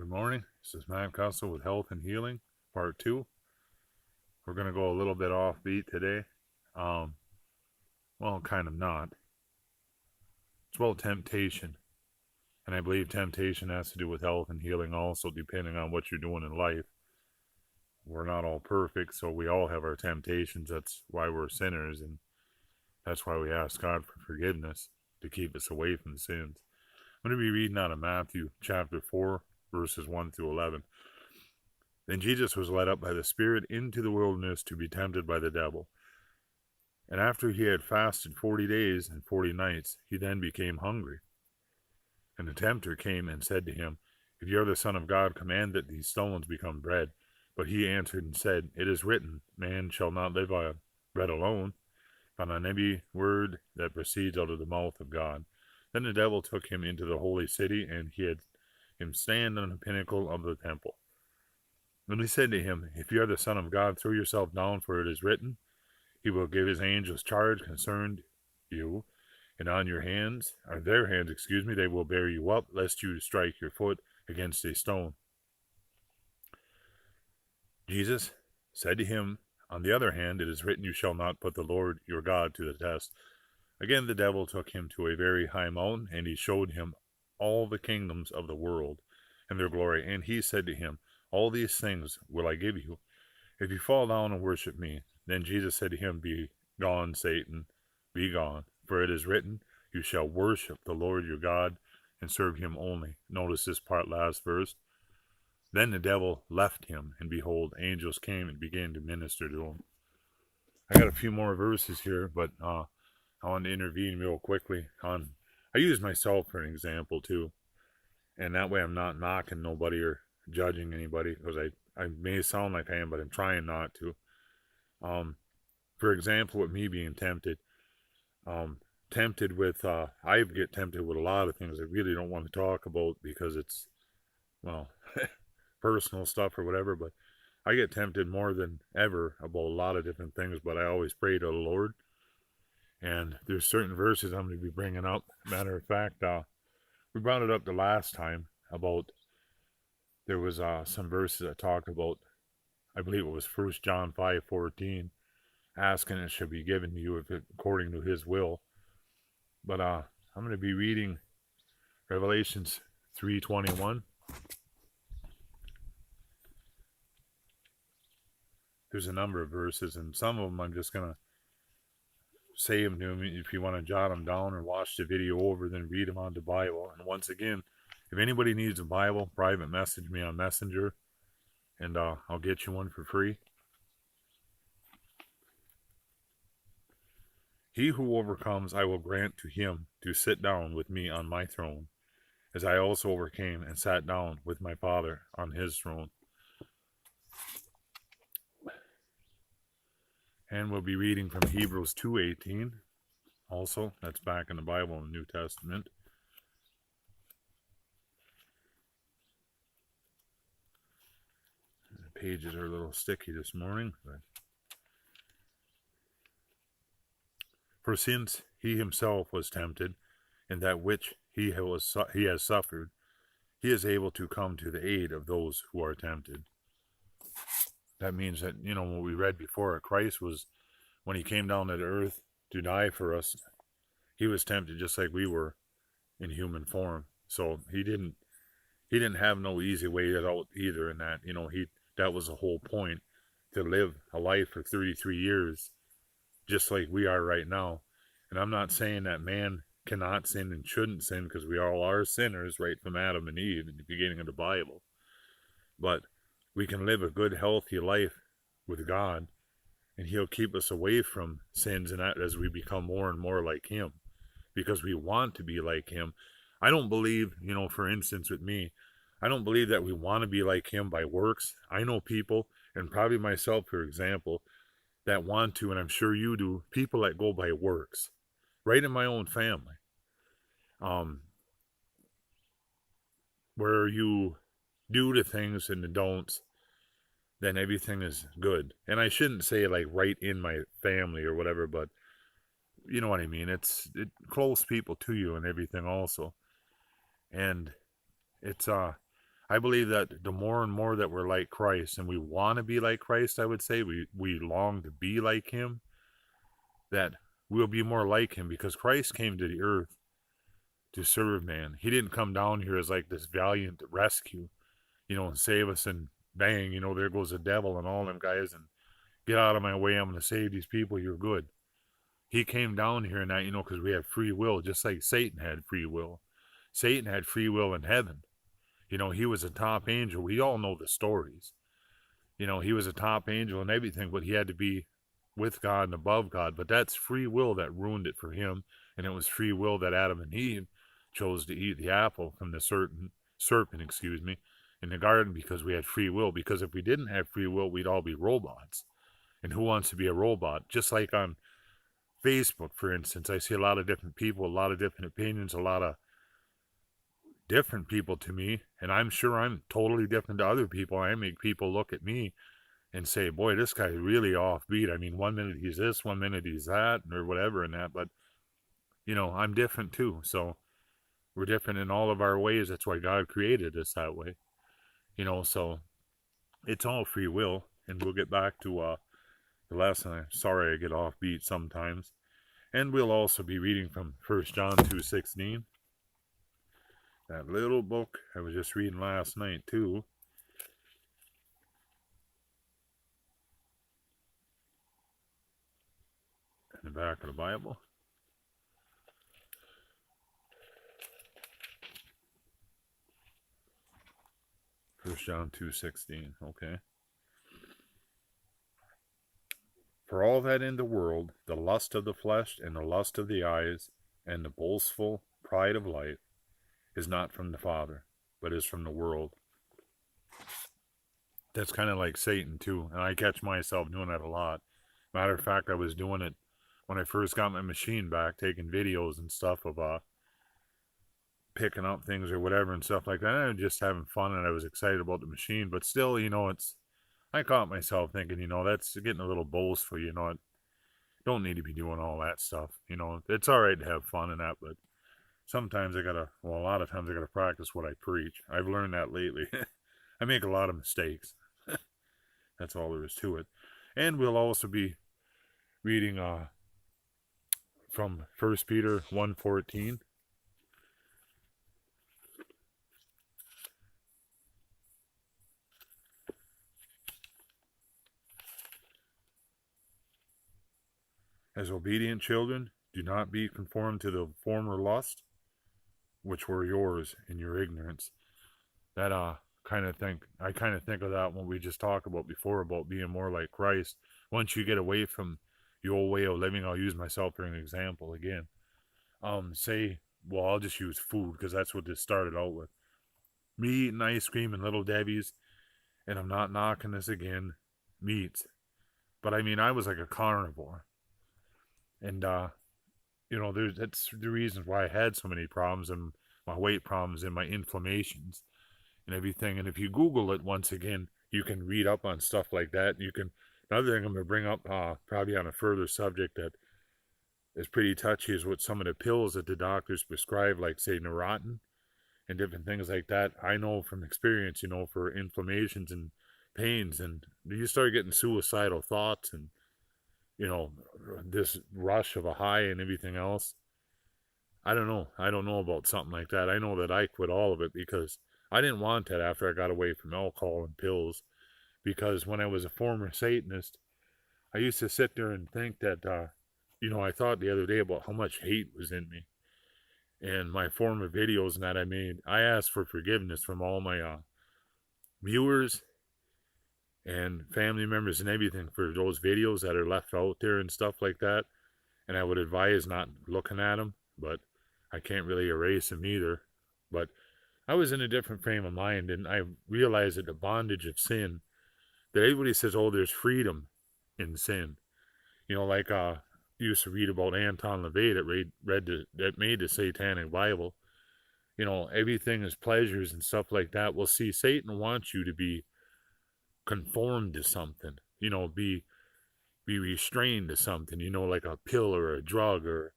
Good morning. This is Matt Cussell with Health and Healing, Part 2. We're going to go a little bit offbeat today. Well, kind of not. It's about temptation. And I believe temptation has to do with health and healing also, depending on what you're doing in life. We're not all perfect, so we all have our temptations. That's why we're sinners, and that's why we ask God for forgiveness, to keep us away from sins. I'm going to be reading out of Matthew chapter 4, verses 1 through 11. Then Jesus was led up by the Spirit into the wilderness to be tempted by the devil. And after he had fasted 40 days and 40 nights, he then became hungry. And the tempter came and said to him, If you are the Son of God, command that these stones become bread. But he answered and said, It is written, Man shall not live on bread alone, but on every word that proceeds out of the mouth of God. Then the devil took him into the holy city, and he had him stand on the pinnacle of the temple. And he said to him, If you are the Son of God, throw yourself down, for it is written, He will give his angels charge concerning you, and on their hands, they will bear you up, lest you strike your foot against a stone. Jesus said to him, On the other hand, it is written, You shall not put the Lord your God to the test. Again the devil took him to a very high mountain, and he showed him all the kingdoms of the world and their glory. And he said to him, All these things will I give you, if you fall down and worship me. Then Jesus said to him, Be gone, Satan, be gone. For it is written, You shall worship the Lord your God, and serve him only. Notice this last verse. Then the devil left him, and behold, angels came and began to minister to him. I got a few more verses here, but I want to intervene real quickly. I use myself for an example too, and that way I'm not knocking nobody or judging anybody, because I may sound like I am, but I'm trying not to. For example, with me being tempted, I get tempted with a lot of things I really don't want to talk about because it's, well, personal stuff or whatever, but I get tempted more than ever about a lot of different things, but I always pray to the Lord. And there's certain verses I'm going to be bringing up. Matter of fact, we brought it up the last time about, there was some verses that talked about, I believe it was 1 John 5:14, asking it should be given to you if it, according to his will. But I'm going to be reading Revelations 3:21. There's a number of verses, and some of them I'm just going to say them to me. If you want to jot them down or watch the video over, then read them on the Bible. And once again, if anybody needs a Bible, private message me on Messenger, and I'll get you one for free. He who overcomes, I will grant to him to sit down with me on my throne, as I also overcame and sat down with my Father on his throne. And we'll be reading from Hebrews 2:18. Also, that's back in the Bible in the New Testament. The pages are a little sticky this morning, but for since he himself was tempted in that which he has suffered, he is able to come to the aid of those who are tempted. That means that, what we read before, Christ was, when he came down to the earth to die for us, he was tempted just like we were in human form. So he didn't have no easy way out either, in that, that was the whole point, to live a life for 33 years, just like we are right now. And I'm not saying that man cannot sin and shouldn't sin, because we all are sinners, right from Adam and Eve in the beginning of the Bible. But we can live a good, healthy life with God, and he'll keep us away from sins and that as we become more and more like him, because we want to be like him. I don't believe, for instance with me, I don't believe that we want to be like him by works. I know people, and probably myself, for example, that want to, and I'm sure you do, people that go by works, right in my own family, where you do the things and the don'ts, then everything is good. And I shouldn't say like right in my family or whatever, but you know what I mean. It close people to you and everything also. And it's I believe that the more and more that we're like Christ, and we want to be like Christ, I would say we long to be like Him, that we'll be more like Him, because Christ came to the earth to serve man. He didn't come down here as like this valiant rescue, and save us, and bang, there goes the devil and all them guys, and get out of my way, I'm going to save these people, you're good. He came down here and that, because we have free will, just like Satan had free will. Satan had free will in heaven. He was a top angel. We all know the stories. He was a top angel and everything, but he had to be with God and above God. But that's free will that ruined it for him. And it was free will that Adam and Eve chose to eat the apple from the serpent, in the garden, because we had free will. Because if we didn't have free will, we'd all be robots. And who wants to be a robot? Just like on Facebook, for instance, I see a lot of different people, a lot of different opinions, a lot of different people to me, and I'm sure I'm totally different to other people. I make people look at me and say, boy, this guy's really offbeat. I mean, 1 minute he's this, 1 minute he's that, or whatever and that, but, I'm different too, so we're different in all of our ways. That's why God created us that way, so it's all free will, and we'll get back to the lesson. I'm sorry I get offbeat sometimes, and we'll also be reading from 1 John 2:16. That little book I was just reading last night, too. In the back of the Bible. 1 John 2:16, okay. For all that in the world, the lust of the flesh and the lust of the eyes and the boastful pride of life is not from the Father, but is from the world. That's kind of like Satan too, and I catch myself doing that a lot. Matter of fact, I was doing it when I first got my machine back, taking videos and stuff of picking up things or whatever and stuff like that. I was just having fun, and I was excited about the machine, but still, I caught myself thinking, that's getting a little boastful, don't need to be doing all that stuff, it's all right to have fun and that, but sometimes a lot of times I gotta practice what I preach. I've learned that lately. I make a lot of mistakes. That's all there is to it. And we'll also be reading from 1 Peter 1:14. As obedient children, do not be conformed to the former lust, which were yours in your ignorance. That I kind of think of that when we just talked about before, about being more like Christ. Once you get away from your old way of living, I'll use myself for an example again. I'll just use food, because that's what this started out with. Me eating ice cream and Little Debbie's, and I'm not knocking this again, meats. But I mean, I was like a carnivore. And, that's the reasons why I had so many problems, and my weight problems and my inflammations and everything. And if you Google it, once again, you can read up on stuff like that. Another thing I'm going to bring up, probably on a further subject that is pretty touchy, is what some of the pills that the doctors prescribe, like, say, Neurontin and different things like that. I know from experience, for inflammations and pains, and you start getting suicidal thoughts and, this rush of a high and everything else. I don't know about something like that. I know that I quit all of it because I didn't want that after I got away from alcohol and pills. Because when I was a former Satanist, I used to sit there and think that, I thought the other day about how much hate was in me. And my former videos and that I made, I asked for forgiveness from all my viewers and family members and everything for those videos that are left out there and stuff like that. And I would advise not looking at them, but I can't really erase them either. But I was in a different frame of mind, and I realized that the bondage of sin, that everybody says, oh, there's freedom in sin. Like you used to read about Anton LaVey that made the Satanic Bible. Everything is pleasures and stuff like that. Well, see, Satan wants you to be conformed to something, be restrained to something, like a pill or a drug, or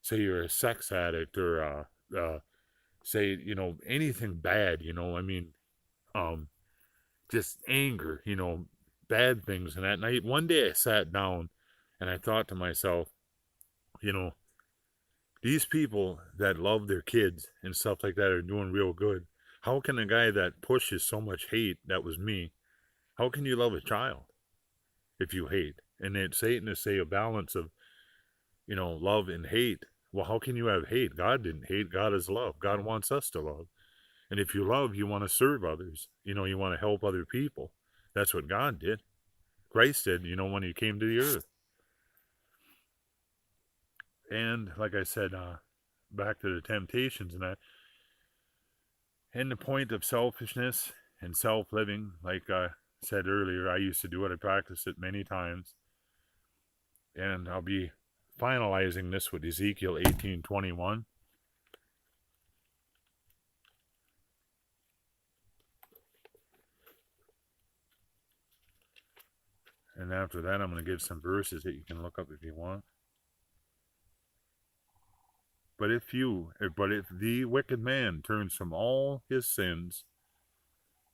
say you're a sex addict, or say, anything bad, I mean, just anger, bad things. And that night, one day I sat down and I thought to myself, you know, these people that love their kids and stuff like that are doing real good. How can a guy that pushes so much hate, that was me, how can you love a child if you hate? And then Satan is say a balance of, love and hate. Well, how can you have hate? God didn't hate. God is love. God wants us to love. And if you love, you want to serve others. You want to help other people. That's what God did. Christ did, when he came to the earth. And like I said, back to the temptations and that. And the point of selfishness and self-living, like I said earlier, I used to do it. I practiced it many times. And I'll be finalizing this with Ezekiel 18:21. And after that, I'm going to give some verses that you can look up if you want. But if the wicked man turns from all his sins,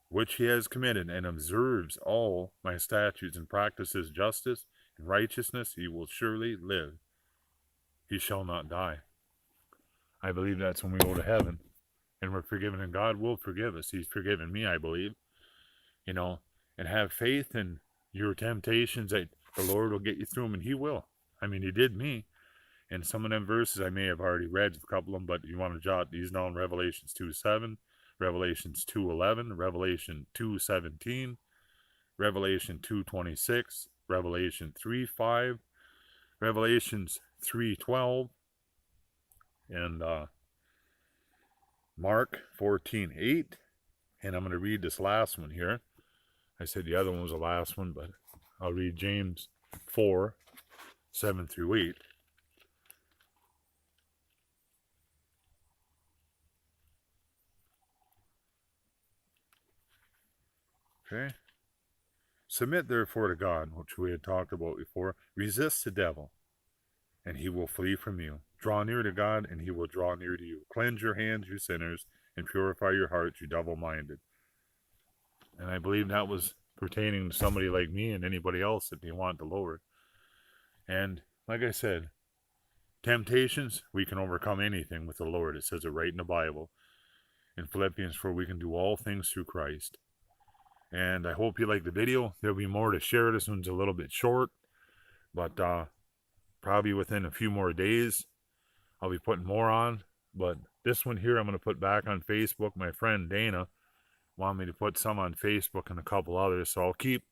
which he has committed, and observes all my statutes, and practices justice and righteousness, he will surely live. He shall not die. I believe that's when we go to heaven, and we're forgiven, and God will forgive us. He's forgiven me, I believe. And have faith in your temptations that the Lord will get you through them, and he will. I mean, he did me. And some of them verses I may have already read, a couple of them, but you want to jot these down: Revelations 2:7, Revelations 2:11, Revelation 2:17, Revelation 2:26, Revelation 3:5, Revelations 3:12, and Mark 14:8. And I'm going to read this last one here. I said the other one was the last one, but I'll read James 4:7-8. Okay. Submit therefore to God, which we had talked about before. Resist the devil, and he will flee from you. Draw near to God, and he will draw near to you. Cleanse your hands, you sinners, and purify your hearts, you double-minded. And I believe that was pertaining to somebody like me and anybody else that they want the Lord. And like I said, temptations, we can overcome anything with the Lord. It says it right in the Bible. In Philippians 4, we can do all things through Christ. And I hope you like the video. There'll be more to share. This one's a little bit short, but probably within a few more days, I'll be putting more on. But this one here, I'm going to put back on Facebook. My friend Dana wanted me to put some on Facebook and a couple others, so I'll keep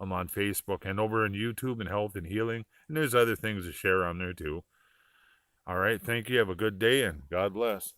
them on Facebook and over on YouTube and Health and Healing. And there's other things to share on there too. All right, thank you. Have a good day, and God bless.